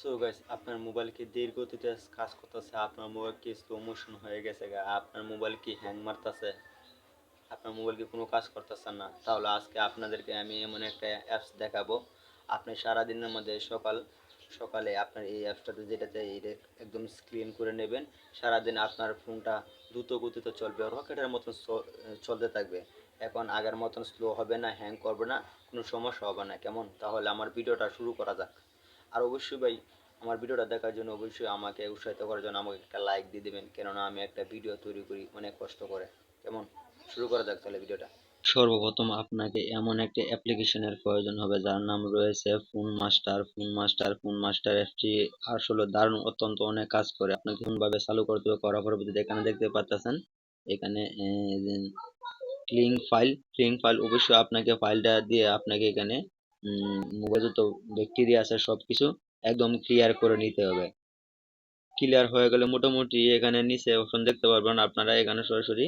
So guys, আপনার mobile কি ধীর গতিতে কাজ করতেছে? আপনার মোবাইল কি স্লো মোশন হয়ে গেছে গা? আপনার মোবাইল কি হ্যাং মারতেছে? আপনার মোবাইল কি কোনো কাজ করতেছে না? তাহলে আজকে আপনাদেরকে আমি এমন একটা অ্যাপস দেখাবো। আপনি সারাদিনের মধ্যে সকালে আপনার এই অ্যাপসটাতে যেটাতে একদম স্ক্রিন করে নেবেন। সারাদিন আপনার ফোনটা দ্রুত গতিতে চলবে, রকেটের মতন চলতে থাকবে। এখন আগের মতন স্লো হবে না, হ্যাং করবে না, কোনো সমস্যা হবে না। কেমন? তাহলে আমার ভিডিওটা শুরু করা যাক। আর অবশ্যই ভাই, আমার ভিডিওটা দেখার জন্য অবশ্যই আমাকে উৎসাহিত করার জন্য আমাকে একটা লাইক দিয়ে দেবেন, কেননা আমি একটা ভিডিও তৈরি করি অনেক কষ্ট করে। কেমন? শুরু করা যাক তাহলে ভিডিওটা। সর্বপ্রথম আপনাকে এমন একটা অ্যাপ্লিকেশনের প্রয়োজন হবে যার নাম রয়েছে ফোন মাস্টার অ্যাপটি আসলে দারুণ, অত্যন্ত অনেক কাজ করে। আপনাকে কোনভাবে চালু করতে হবে, করার পরবর্তীতে এখানে দেখতে পাচ্ছেন, এখানে ক্লিং ফাইল অবশ্যই আপনাকে ফাইলটা দিয়ে আপনাকে এখানে মোবাইল যত ব্যাকটেরিয়া আছে সবকিছু একদম ক্লিয়ার করে নিতে হবে। ক্লিয়ার হয়ে গেলে মোটামুটি এখানে নিচে অপশন দেখতে পারবেন, আপনারা এখানে সরাসরি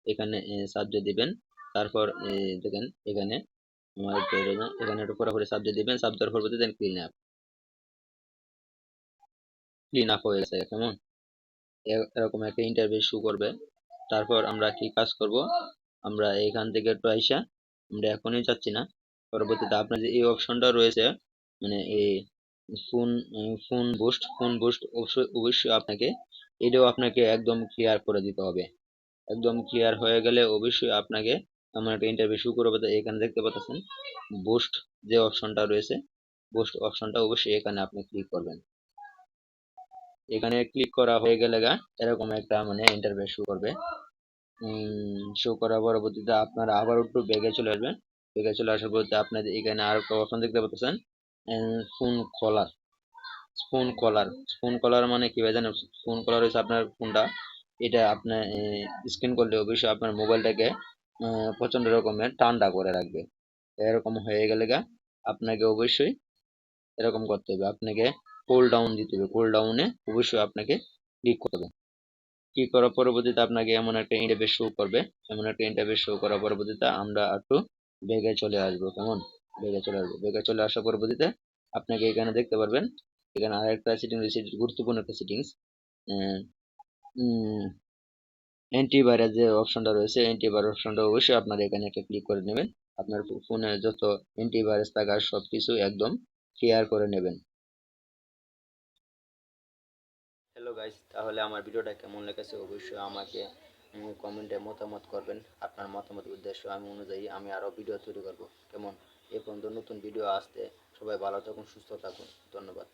এখানে সাবজেক্ট দিবেন। তারপর দেখেন এখানে আমার এখানে একটু পুরোপুরি সাবজেক্ট দিবেন, সাবজেক্ট পরবর্তী দেন ক্লিন আপ হয়ে গেছে। কেমন? এরকম একটা ইন্টারভিউ শো করবে। তারপর আমরা কি কাজ করব, আমরা এখান থেকে একটু আইসা, আমরা এখনই যাচ্ছি না, পরবর্তীতে আপনার যে এই অপশনটা রয়েছে, মানে এই ফোন ফোন বুস্ট অবশ্যই আপনাকে এটাও আপনাকে একদম ক্লিয়ার করে দিতে হবে। একদম ক্লিয়ার হয়ে গেলে অবশ্যই আপনাকে এমন একটা ইন্টারভিউ শুরু করবে। তো এখানে দেখতে পাচ্ছেন বুস্ট যে অপশনটা রয়েছে, বুস্ট অপশনটা অবশ্যই এখানে আপনি ক্লিক করবেন। এখানে ক্লিক করা হয়ে গেলে এরকম একটা মানে ইন্টারফেস শো করবে। শো করার পরবর্তীতে আপনারা আবার একটু ব্যাগে চলে আসবেন। ব্যাগে চলে আসার পরবর্তীতে আপনাদের এখানে আর একটা অপশন দেখতে পাচ্ছেন, ফোন কলার। ফোন কলার মানে কি ভাই জানেন? ফোন কলার হচ্ছে আপনার ফোনটা, এটা আপনার স্ক্রিন করলে অবশ্যই আপনার মোবাইলটাকে প্রচন্ড রকমের ঠান্ডা করে রাখবে। এরকম হয়ে গেলে আপনাকে অবশ্যই এরকম করতে হবে, আপনাকে কুল ডাউন দিতে হবে। কুল ডাউনে অবশ্যই আপনাকে ক্লিক করতে হবে। ক্লিক করার পরবর্তীতে আপনাকে এমন একটা ইন্টারফেস শো করবে। এমন একটা ইন্টারফেস শো করার পরবর্তীতে আমরা একটু ব্যাগে চলে আসবো। কেমন? ব্যাগে চলে আসার পরবর্তীতে আপনাকে এখানে দেখতে পারবেন, এখানে আরেকটা সেটিং রয়েছে, গুরুত্বপূর্ণ একটা সেটিংস, অ্যান্টিভাইরাস যে অপশনটা রয়েছে, অ্যান্টিভাইরাস অপশনটা অবশ্যই আপনারা এখানে একটা ক্লিক করে নেবেন। আপনার ফোনে যত অ্যান্টিভাইরাস থাকার সবকিছু একদম ক্লিয়ার করে নেবেন। হ্যালো গাইস, তাহলে আমার ভিডিওটা কেমন লেগেছে অবশ্যই আমাকে কমেন্টে মতামত করবেন। আপনার মতামত উদ্দেশ্য আমি অনুযায়ী আমি আরও ভিডিও তৈরি করব। কেমন? এ পর্যন্ত নতুন ভিডিও আসতে সবাই ভালো থাকুন, সুস্থ থাকুন। ধন্যবাদ।